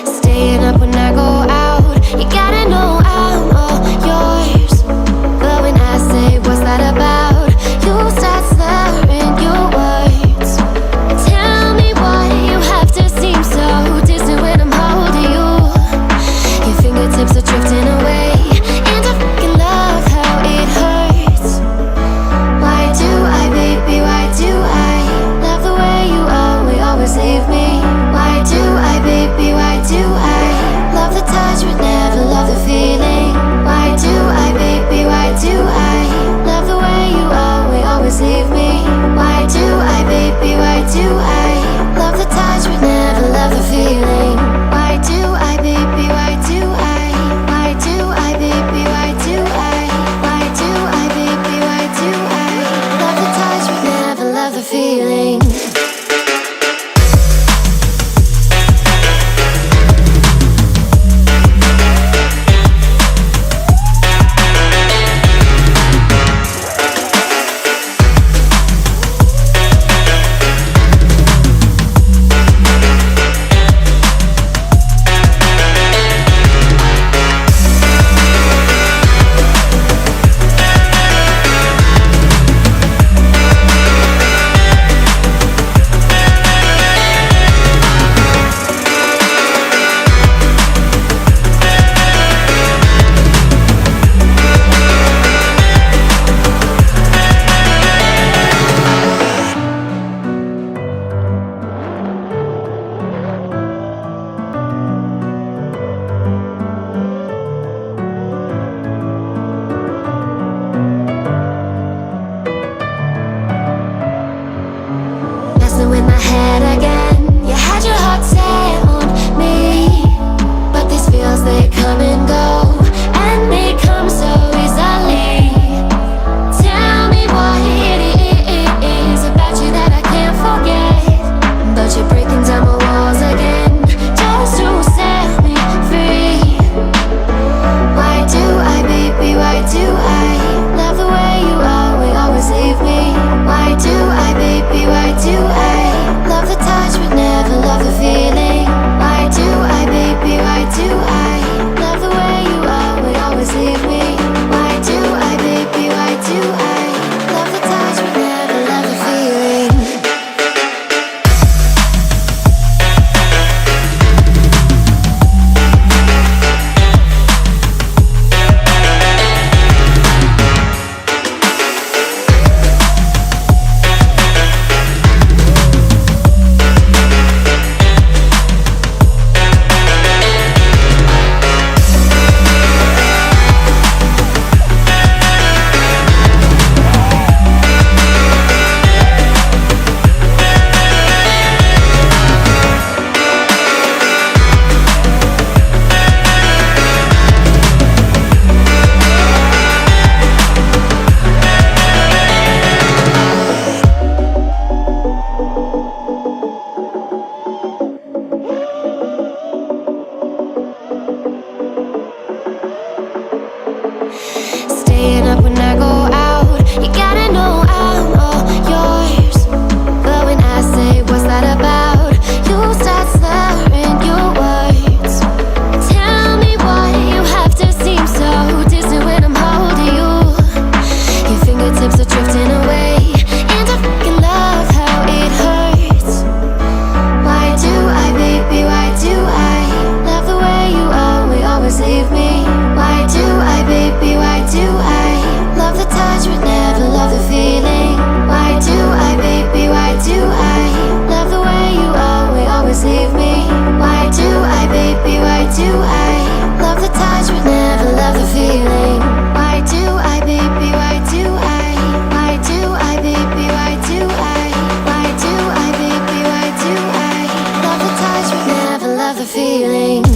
Staying up when I go out, you gotta know I'm all yours. But when I say what's that about, you start slurring your words. Tell me why you have to seem so distant when I'm holding you. Your fingertips are drifting away, and I fucking love how it hurts. Why do I, baby, why do I love the way you always leave me? Why do I, baby, why do I love the touch but never love the feeling? Why do I, baby, why do I love the way you always leave me? Why do I, baby, why do I love the touch but never love the feeling? Why do I, baby, why do I? Why do I, baby, why do I? Why do I, baby, why do I love the touch but never love the feeling? Messing with my head again. You had your heart set on me, but these feels, they come and go, and they come so easily. Tell me what it is about you that I can't forget, but you're breaking down my walls again just to set me free. Why do I, baby, why do I love the way you always leave me? Why do I, baby, why do I love the touch but never love the feeling? Why do I, baby, why do I love the way you always leave me? Why do I, baby, why do I love the touch but never love the feeling? Staying up when I go out, you gotta know I'm all yours. But when I say what's that about, you start slurring your words. Tell me why you have to seem so distant when I'm holding you. Your fingertips are drifting away, and I fucking love how it hurts. Why do I, baby, why do I love the way you always leave me? Why do I, baby, why do I love the touch but never love the feeling? Why do I, baby, why do I love the way you always leave me? Why do I, baby, why do I love the touch but never love the feeling? Why do I, baby, why do I? Why do I, baby, why do I? Why do I, baby, why do I love the touch but never love the feeling?